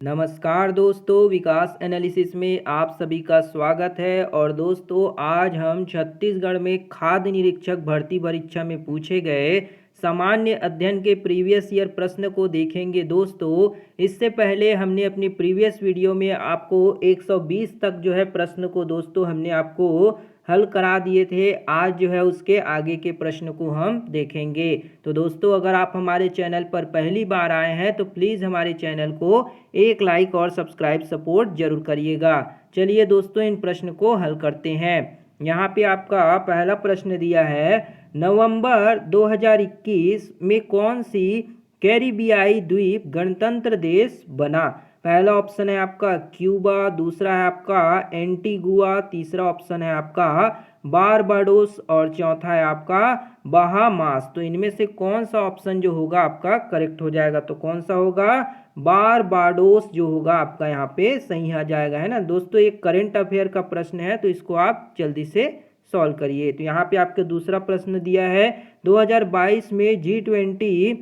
नमस्कार दोस्तों, विकास एनालिसिस में आप सभी का स्वागत है। और दोस्तों, आज हम छत्तीसगढ़ में खाद्य निरीक्षक भर्ती परीक्षा में पूछे गए सामान्य अध्ययन के प्रीवियस ईयर प्रश्न को देखेंगे। दोस्तों, इससे पहले हमने अपनी प्रीवियस वीडियो में आपको 120 तक जो है प्रश्न को दोस्तों हमने आपको हल करा दिए थे। आज जो है उसके आगे के प्रश्न को हम देखेंगे। तो दोस्तों, अगर आप हमारे चैनल पर पहली बार आए हैं तो प्लीज़ हमारे चैनल को एक लाइक और सब्सक्राइब सपोर्ट जरूर करिएगा। चलिए दोस्तों, इन प्रश्न को हल करते हैं। यहाँ पे आपका पहला प्रश्न दिया है, नवंबर 2021 में कौन सी कैरिबियाई द्वीप गणतंत्र देश बना? पहला ऑप्शन है आपका क्यूबा, दूसरा है आपका एंटीगुआ, तीसरा ऑप्शन है आपका बारबाडोस और चौथा है आपका बहामास। तो इनमें से कौन सा ऑप्शन जो होगा आपका करेक्ट हो जाएगा? तो कौन सा होगा? बारबाडोस जो होगा आपका यहाँ पे सही आ जाएगा, है ना। दोस्तों, एक करंट अफेयर का प्रश्न है तो इसको आप जल्दी से सॉल्व करिए। तो यहाँ पे आपके दूसरा प्रश्न दिया है, 2022 में G20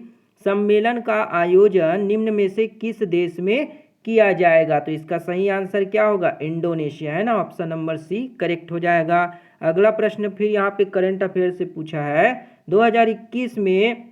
सम्मेलन का आयोजन निम्न में से किस देश में किया जाएगा? तो इसका सही आंसर क्या होगा? इंडोनेशिया, है ना। ऑप्शन नंबर सी करेक्ट हो जाएगा। अगला प्रश्न फिर यहाँ पे करंट अफेयर से पूछा है, 2021 में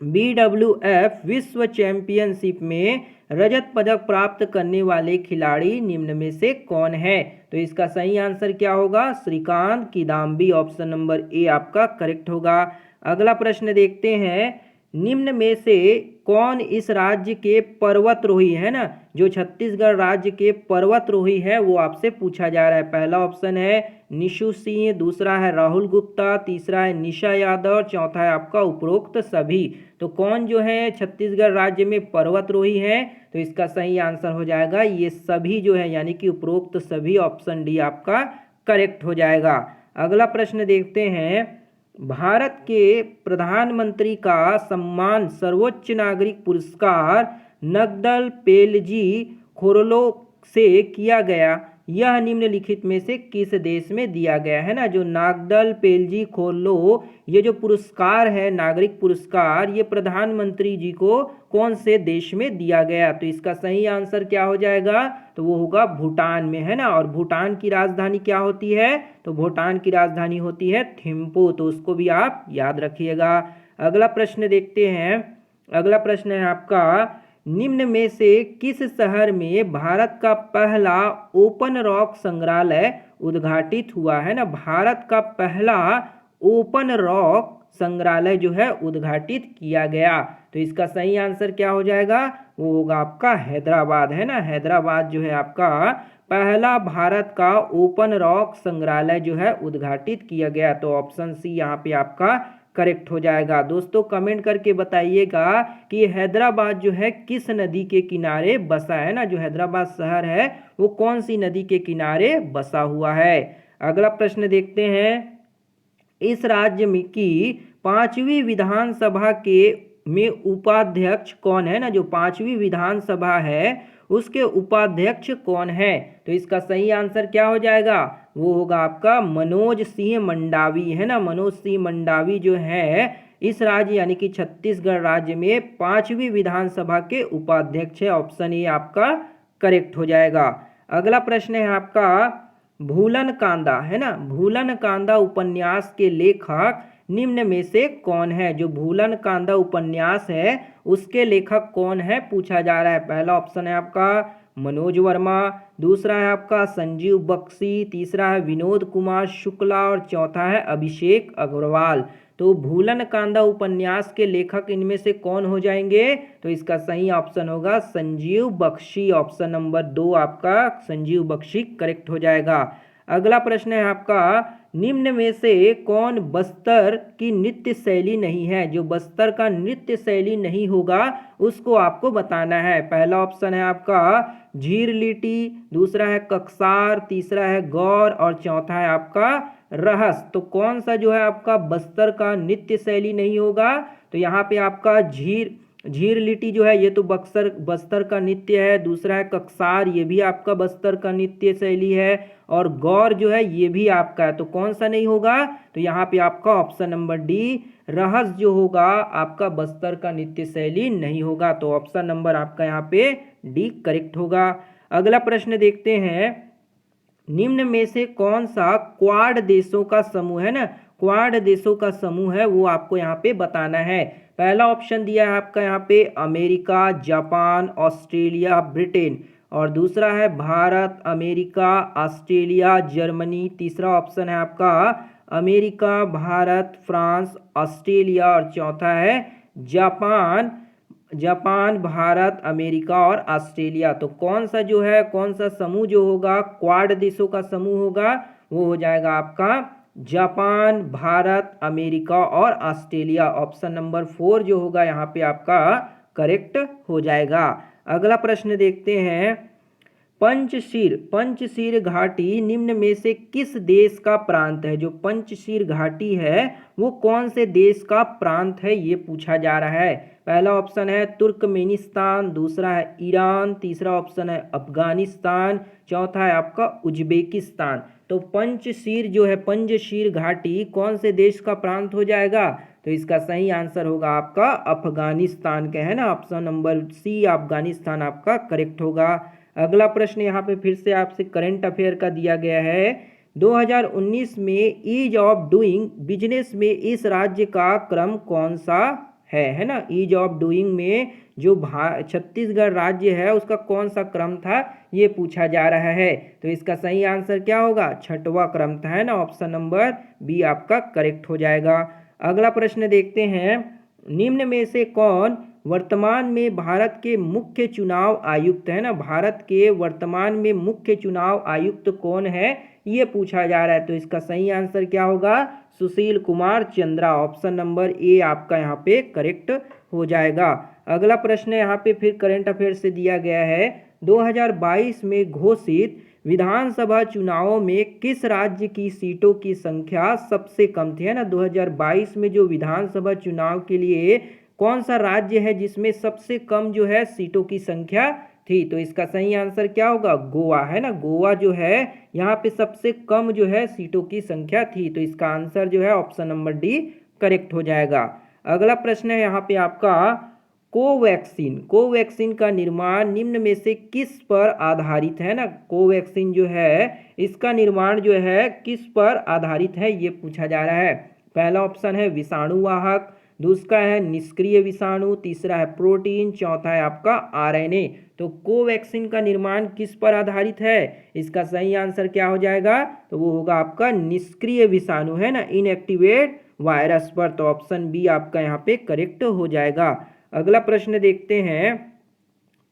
BWF विश्व चैंपियनशिप में रजत पदक प्राप्त करने वाले खिलाड़ी निम्न में से कौन है? तो इसका सही आंसर क्या होगा? Srikanth Kidambi. Option number A आपका करेक्ट होगा। अगला प्रश्न देखते हैं, निम्न में से कौन इस राज्य के पर्वतरोही, है ना, जो छत्तीसगढ़ राज्य के पर्वतरोही है वो आपसे पूछा जा रहा है। पहला ऑप्शन है निशु सिंह, दूसरा है राहुल गुप्ता, तीसरा है निशा यादव, चौथा है आपका उपरोक्त सभी। तो कौन जो है छत्तीसगढ़ राज्य में पर्वतरोही है? तो इसका सही आंसर हो जाएगा ये सभी जो है, यानी कि उपरोक्त सभी। ऑप्शन डी आपका करेक्ट हो जाएगा। अगला प्रश्न देखते हैं, भारत के प्रधानमंत्री का सम्मान सर्वोच्च नागरिक पुरस्कार नगदल पेलजी खोरलो से किया गया, यह निम्नलिखित में से किस देश में दिया गया? है ना। जो नागदल पेलजी खोरलो ये जो पुरस्कार है नागरिक पुरस्कार, ये प्रधानमंत्री जी को कौन से देश में दिया गया? तो इसका सही आंसर क्या हो जाएगा? तो वो होगा भूटान में, है ना। और भूटान की राजधानी क्या होती है? तो भूटान की राजधानी होती है थिम्पू। तो उसको भी आप याद रखिएगा। अगला प्रश्न देखते हैं। अगला प्रश्न है आपका, निम्न में से किस शहर में भारत का पहला ओपन रॉक संग्रहालय उद्घाटित हुआ? है ना। भारत का पहला ओपन रॉक संग्रहालय जो है उद्घाटित किया गया। तो इसका सही आंसर क्या हो जाएगा? वो होगा आपका हैदराबाद, है ना। हैदराबाद जो है आपका पहला भारत का ओपन रॉक संग्रहालय जो है उद्घाटित किया गया। तो ऑप्शन सी यहाँ पे आपका करेक्ट हो जाएगा। दोस्तों, कमेंट करके बताइएगा कि हैदराबाद जो है किस नदी के किनारे बसा है ना। जो हैदराबाद शहर है वो कौन सी नदी के किनारे बसा हुआ है। अगला प्रश्न देखते हैं, इस राज्य में की 5वीं विधानसभा के में उपाध्यक्ष कौन है? ना। जो 5वीं विधानसभा है उसके उपाध्यक्ष कौन है? तो इसका सही आंसर क्या हो जाएगा? वो होगा आपका मनोज सिंह मंडावी, है ना। मनोज सिंह मंडावी जो है इस राज्य यानी कि छत्तीसगढ़ राज्य में 5वीं विधानसभा के उपाध्यक्ष है। ऑप्शन ए आपका करेक्ट हो जाएगा। अगला प्रश्न है आपका, भूलन कांदा, है ना। भूलन कांदा उपन्यास के लेखक निम्न में से कौन है? जो भूलन कांदा उपन्यास है उसके लेखक कौन है पूछा जा रहा है। पहला ऑप्शन है आपका मनोज वर्मा, दूसरा है आपका संजीव बख्शी, तीसरा है विनोद कुमार शुक्ला और चौथा है अभिषेक अग्रवाल। तो भूलन कांदा उपन्यास के लेखक इनमें से कौन हो जाएंगे? तो इसका सही ऑप्शन होगा संजीव बख्शी। ऑप्शन नंबर 2 आपका संजीव बख्शी करेक्ट हो जाएगा। अगला प्रश्न है आपका, निम्न में से कौन बस्तर की नृत्य शैली नहीं है? जो बस्तर का नृत्य शैली नहीं होगा उसको आपको बताना है। पहला ऑप्शन है आपका झीर लीटी, दूसरा है ककसार, तीसरा है गौर और चौथा है आपका रहस। तो कौन सा जो है आपका बस्तर का नृत्य शैली नहीं होगा? तो यहाँ पे आपका झीर झीर लिटी जो है ये तो बस्तर का नृत्य है। दूसरा है ककसार, ये भी आपका बस्तर का नृत्य शैली है। और गौर जो है ये भी आपका है। तो कौन सा नहीं होगा? तो यहाँ पे आपका ऑप्शन नंबर डी रहस जो होगा आपका बस्तर का नृत्य शैली नहीं होगा। तो ऑप्शन नंबर आपका यहाँ पे डी करेक्ट होगा। अगला प्रश्न देखते हैं, निम्न में से कौन सा क्वाड देशों का समूह है ना, क्वाड देशों का समूह है वो आपको यहाँ पे बताना है। पहला ऑप्शन दिया है आपका यहाँ पे अमेरिका, जापान, ऑस्ट्रेलिया, ब्रिटेन। और दूसरा है भारत, अमेरिका, ऑस्ट्रेलिया, जर्मनी। तीसरा ऑप्शन है आपका अमेरिका, भारत, फ्रांस, ऑस्ट्रेलिया। और चौथा है जापान, जापान, भारत, अमेरिका और ऑस्ट्रेलिया। तो कौन सा जो है, कौन सा समूह जो होगा क्वाड देशों का समूह होगा, वो हो जाएगा आपका जापान, भारत, अमेरिका और ऑस्ट्रेलिया। ऑप्शन नंबर 4 जो होगा यहाँ पे आपका करेक्ट हो जाएगा। अगला प्रश्न देखते हैं, पंचशीर घाटी निम्न में से किस देश का प्रांत है? जो पंचशीर घाटी है वो कौन से देश का प्रांत है ये पूछा जा रहा है। पहला ऑप्शन है तुर्कमेनिस्तान, दूसरा है ईरान, तीसरा ऑप्शन है अफगानिस्तान, चौथा है आपका उज्बेकिस्तान। तो पंचशीर जो है, पंचशीर घाटी कौन से देश का प्रांत हो जाएगा? तो इसका सही आंसर होगा आपका अफगानिस्तान का, है ना। ऑप्शन नंबर सी अफगानिस्तान आपका करेक्ट होगा। अगला प्रश्न यहाँ पे फिर से आपसे करंट अफेयर का दिया गया है, 2019 में ईज ऑफ डूइंग बिजनेस में इस राज्य का क्रम कौन सा है ना। ईज ऑफ डूइंग में जो छत्तीसगढ़ राज्य है उसका कौन सा क्रम था ये पूछा जा रहा है। तो इसका सही आंसर क्या होगा? छठवां क्रम था, है ना। ऑप्शन नंबर बी आपका करेक्ट हो जाएगा। अगला प्रश्न देखते हैं, निम्न में से कौन वर्तमान में भारत के मुख्य चुनाव आयुक्त है ना। भारत के वर्तमान में मुख्य चुनाव आयुक्त कौन है ये पूछा जा रहा है। तो इसका सही आंसर क्या होगा? Sushil Kumar Chandra. Option number A आपका यहाँ पे करेक्ट हो जाएगा। अगला प्रश्न यहाँ पे फिर करंट अफेयर से दिया गया है, 2022 में घोषित विधानसभा चुनावों में किस राज्य की सीटों की संख्या सबसे कम थी, है ना। 2022 में जो विधानसभा चुनाव के लिए कौन सा राज्य है जिसमें सबसे कम जो है सीटों की संख्या थी? तो इसका सही आंसर क्या होगा? गोवा, है ना। गोवा जो है यहाँ पे सबसे कम जो है सीटों की संख्या थी। तो इसका आंसर जो है ऑप्शन नंबर डी करेक्ट हो जाएगा। अगला प्रश्न है यहाँ पे आपका, कोवैक्सीन का निर्माण निम्न में से किस पर आधारित है ना। कोवैक्सीन जो है इसका निर्माण जो है किस पर आधारित है ये पूछा जा रहा है। पहला ऑप्शन है विषाणुवाहक, दूसरा है निष्क्रिय विषाणु, तीसरा है प्रोटीन, चौथा है आपका आरएनए। तो कोवैक्सीन का निर्माण किस पर आधारित है? इसका सही आंसर क्या हो जाएगा? तो वो होगा आपका निष्क्रिय विषाणु, है ना, इनएक्टिवेट वायरस पर। तो ऑप्शन बी आपका यहाँ पे करेक्ट हो जाएगा। अगला प्रश्न देखते हैं,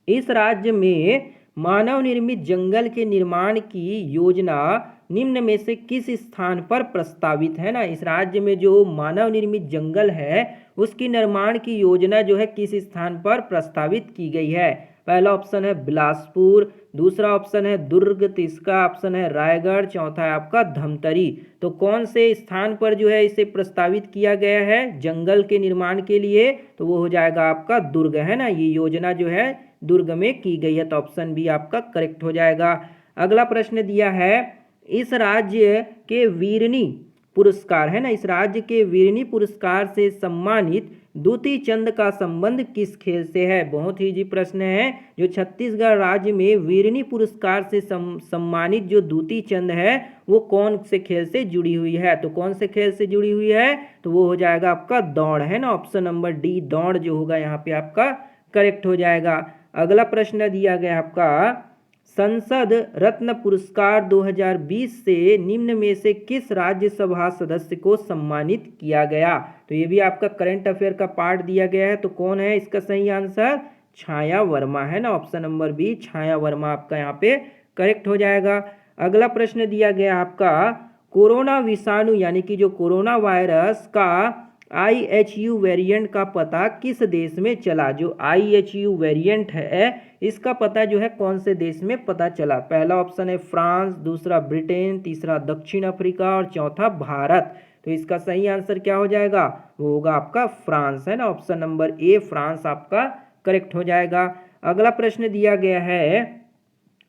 इस राज्य में मानव निर्मित जंगल के निर्माण की योजना निम्न में से किस स्थान पर प्रस्तावित है ना। इस राज्य में जो मानव निर्मित जंगल है उसकी निर्माण की योजना जो है किस स्थान पर प्रस्तावित की गई है? पहला ऑप्शन है बिलासपुर, दूसरा ऑप्शन है दुर्ग, तीसरा ऑप्शन है रायगढ़, चौथा है आपका धमतरी। तो कौन से स्थान पर जो है इसे प्रस्तावित किया गया है जंगल के निर्माण के लिए? तो वो हो जाएगा आपका दुर्ग, है ना। ये योजना जो है दुर्ग में की गई है। तो ऑप्शन बी आपका करेक्ट हो जाएगा। अगला प्रश्न दिया है, इस राज्य के वीरनी पुरस्कार, है ना, इस राज्य के वीरनी पुरस्कार से सम्मानित दूती चंद का संबंध किस खेल से है? बहुत ही जी प्रश्न है। जो छत्तीसगढ़ राज्य में वीरनी पुरस्कार से सम्मानित जो दूती चंद है वो कौन से खेल से जुड़ी हुई है? तो कौन से खेल से जुड़ी हुई है? तो वो हो जाएगा आपका दौड़, है ना। ऑप्शन नंबर डी दौड़ जो होगा यहाँ पे आपका करेक्ट हो जाएगा। अगला प्रश्न दिया गया आपका, संसद रत्न पुरस्कार 2020 से निम्न में से किस राज्यसभा सदस्य को सम्मानित किया गया? तो ये भी आपका करंट अफेयर का पार्ट दिया गया है। तो कौन है इसका सही आंसर? छाया वर्मा, है ना। ऑप्शन नंबर बी छाया वर्मा आपका यहाँ पे करेक्ट हो जाएगा। अगला प्रश्न दिया गया आपका, कोरोना विषाणु यानी कि जो कोरोना वायरस का IHU वेरिएंट का पता किस देश में चला? जो IHU वेरिएंट है इसका पता जो है कौन से देश में पता चला? पहला ऑप्शन है फ्रांस, दूसरा ब्रिटेन, तीसरा दक्षिण अफ्रीका और चौथा भारत। तो इसका सही आंसर क्या हो जाएगा, वो होगा आपका फ्रांस, है ना। ऑप्शन नंबर ए फ्रांस आपका करेक्ट हो जाएगा। अगला प्रश्न दिया गया है,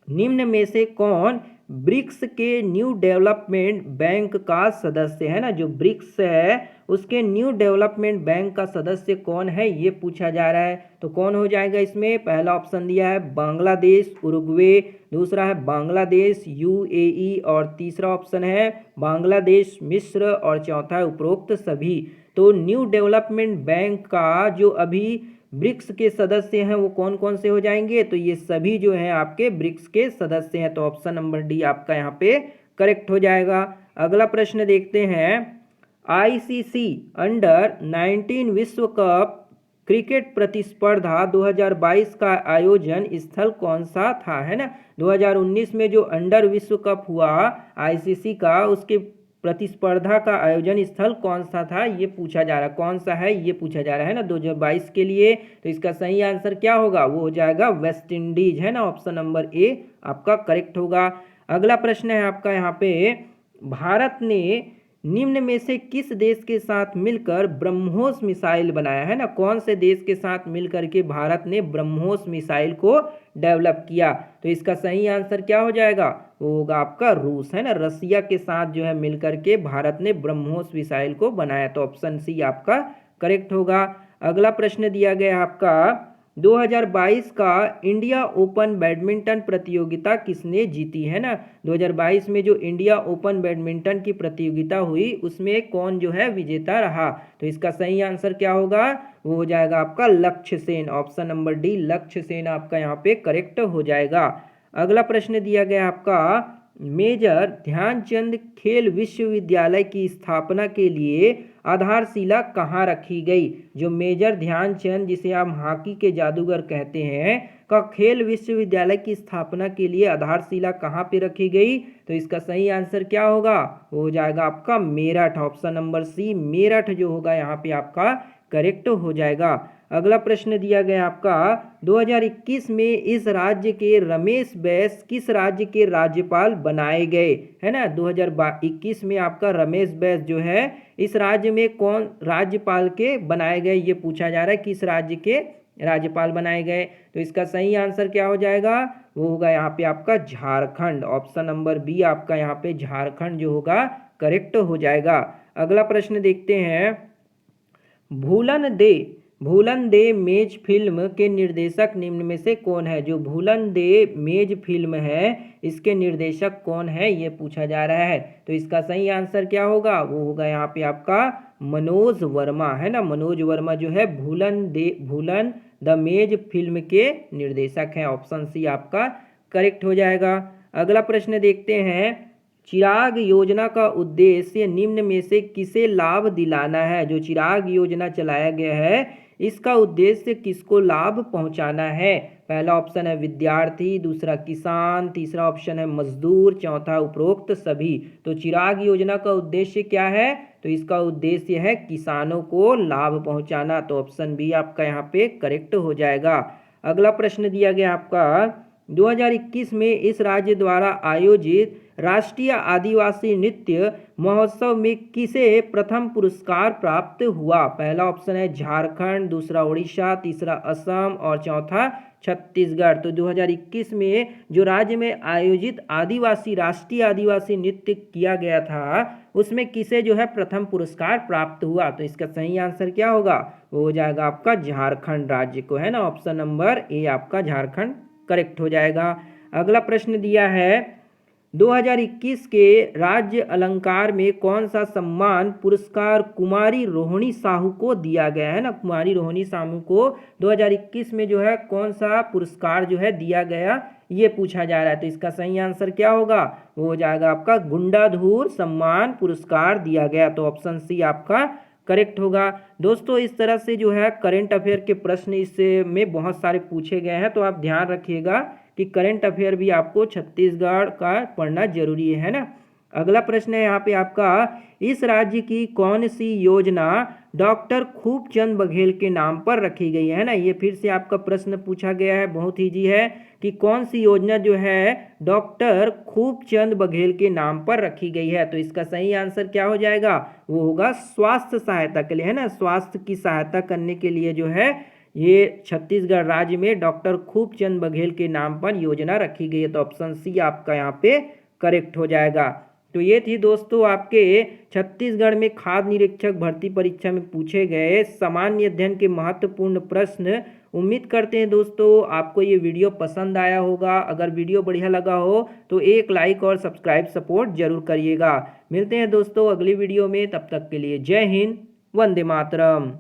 निम्न में से कौन ब्रिक्स के न्यू डेवलपमेंट बैंक का सदस्य है ना। जो ब्रिक्स है उसके न्यू डेवलपमेंट बैंक का सदस्य कौन है, ये पूछा जा रहा है। तो कौन हो जाएगा इसमें, पहला ऑप्शन दिया है बांग्लादेश उरुग्वे, दूसरा है बांग्लादेश यूएई और तीसरा ऑप्शन है बांग्लादेश मिस्र और चौथा है उपरोक्त सभी। तो न्यू डेवलपमेंट बैंक का जो अभी ब्रिक्स के सदस्य हैं वो कौन कौन से हो जाएंगे, तो ये सभी जो हैं आपके ब्रिक्स के सदस्य हैं। तो ऑप्शन नंबर डी आपका यहाँ पे करेक्ट हो जाएगा। अगला प्रश्न देखते हैं, आईसीसी अंडर 19 विश्व कप क्रिकेट प्रतिस्पर्धा 2022 का आयोजन स्थल कौन सा था, है ना। 2019 में जो अंडर विश्व कप हुआ आईसीसी का, उसके प्रतिस्पर्धा का आयोजन स्थल कौन सा था, ये पूछा जा रहा है। कौन सा है ये पूछा जा रहा है ना 2022 के लिए। तो इसका सही आंसर क्या होगा, वो हो जाएगा वेस्ट इंडीज, है ना। ऑप्शन नंबर ए आपका करेक्ट होगा। अगला प्रश्न है आपका यहाँ पे, भारत ने निम्न में से किस देश के साथ मिलकर ब्रह्मोस मिसाइल बनाया, है ना। कौन से देश के साथ मिलकर के भारत ने ब्रह्मोस मिसाइल को डेवलप किया, तो इसका सही आंसर क्या हो जाएगा, वो होगा आपका रूस, है ना। रसिया के साथ जो है मिलकर के भारत ने ब्रह्मोस मिसाइल को बनाया। तो ऑप्शन सी आपका करेक्ट होगा। अगला प्रश्न दिया गया आपका, 2022 का इंडिया ओपन बैडमिंटन प्रतियोगिता किसने जीती, है ना। 2022 में जो इंडिया ओपन बैडमिंटन की प्रतियोगिता हुई उसमें कौन जो है विजेता रहा, तो इसका सही आंसर क्या होगा, वो हो जाएगा आपका लक्ष्य सेन। ऑप्शन नंबर डी लक्ष्य सेन आपका यहाँ पे करेक्ट हो जाएगा। अगला प्रश्न दिया गया आपका, मेजर ध्यानचंद खेल विश्वविद्यालय की स्थापना के लिए आधारशिला कहाँ रखी गई। जो मेजर ध्यानचंद, जिसे आप हॉकी के जादूगर कहते हैं, का खेल विश्वविद्यालय की स्थापना के लिए आधारशिला कहाँ पे रखी गई, तो इसका सही आंसर क्या होगा, वो हो जाएगा आपका Meerut. Option number C Meerut जो होगा यहाँ पे आपका करेक्ट हो जाएगा। अगला प्रश्न दिया गया आपका, 2021 में इस राज्य के रमेश बैस किस राज्य के राज्यपाल बनाए गए, है ना। 2021 में आपका रमेश बैस जो है इस राज्य में कौन राज्यपाल के बनाए गए, ये पूछा जा रहा है, किस राज्य के राज्यपाल बनाए गए। तो इसका सही आंसर क्या हो जाएगा, वो होगा यहाँ पे आपका झारखंड। ऑप्शन नंबर बी आपका यहाँ पे झारखंड जो होगा करेक्ट हो जाएगा। अगला प्रश्न देखते हैं, भूलन दे मेज फिल्म के निर्देशक निम्न में से कौन है। जो भूलन दे मेज फिल्म है इसके निर्देशक कौन है, ये पूछा जा रहा है। तो इसका सही आंसर क्या होगा, वो होगा यहाँ पे आपका मनोज वर्मा, है ना। मनोज वर्मा जो है भूलन द मेज फिल्म के निर्देशक हैं। ऑप्शन सी आपका करेक्ट हो जाएगा। अगला प्रश्न देखते हैं, चिराग योजना का उद्देश्य निम्न में से किसे लाभ दिलाना है। जो चिराग योजना चलाया गया है इसका उद्देश्य किसको लाभ पहुंचाना है। पहला ऑप्शन है विद्यार्थी, दूसरा किसान, तीसरा ऑप्शन है मजदूर, चौथा उपरोक्त सभी। तो चिराग योजना का उद्देश्य क्या है, तो इसका उद्देश्य है किसानों को लाभ पहुंचाना। तो ऑप्शन बी आपका यहाँ पे करेक्ट हो जाएगा। अगला प्रश्न दिया गया आपका, 2021 में इस राज्य द्वारा आयोजित राष्ट्रीय आदिवासी नृत्य महोत्सव में किसे प्रथम पुरस्कार प्राप्त हुआ। पहला ऑप्शन है झारखंड, दूसरा उड़ीसा, तीसरा असम और चौथा छत्तीसगढ़। तो 2021 में जो राज्य में आयोजित राष्ट्रीय आदिवासी नृत्य किया गया था उसमें किसे जो है प्रथम पुरस्कार प्राप्त हुआ, तो इसका सही आंसर क्या होगा, वो हो जाएगा आपका झारखंड राज्य को, है ना। ऑप्शन नंबर ए आपका झारखंड करेक्ट हो जाएगा। अगला प्रश्न दिया है, 2021 के राज्य अलंकार में कौन सा सम्मान पुरस्कार कुमारी रोहिणी साहू को दिया गया है ना। कुमारी रोहिणी साहू को 2021 में जो है कौन सा पुरस्कार जो है दिया गया, ये पूछा जा रहा है। तो इसका सही आंसर क्या होगा, वो हो जाएगा आपका गुंडाधूर सम्मान पुरस्कार दिया गया। तो ऑप्शन सी आपका करेक्ट होगा। दोस्तों इस तरह से जो है करंट अफेयर के प्रश्न इससे में बहुत सारे पूछे गए हैं, तो आप ध्यान रखिएगा कि करंट अफेयर भी आपको छत्तीसगढ़ का पढ़ना जरूरी है ना। अगला प्रश्न है यहाँ पे आपका, इस राज्य की कौन सी योजना डॉक्टर खूबचंद बघेल के नाम पर रखी गई है ना। ये फिर से आपका प्रश्न पूछा गया है, बहुत ईजी है कि कौन सी योजना जो है डॉक्टर खूबचंद बघेल के नाम पर रखी गई है। तो इसका सही आंसर क्या हो जाएगा, वो होगा स्वास्थ्य सहायता के लिए, है ना। स्वास्थ्य की सहायता करने के लिए जो है ये छत्तीसगढ़ राज्य में डॉक्टर खूबचंद बघेल के नाम पर योजना रखी गई है। तो ऑप्शन सी आपका यहाँ पे करेक्ट हो जाएगा। तो ये थी दोस्तों आपके छत्तीसगढ़ में खाद्य निरीक्षक भर्ती परीक्षा में पूछे गए सामान्य अध्ययन के महत्वपूर्ण प्रश्न। उम्मीद करते हैं दोस्तों आपको ये वीडियो पसंद आया होगा। अगर वीडियो बढ़िया लगा हो तो एक लाइक और सब्सक्राइब सपोर्ट जरूर करिएगा। मिलते हैं दोस्तों अगली वीडियो में, तब तक के लिए जय हिंद, वंदे मातरम।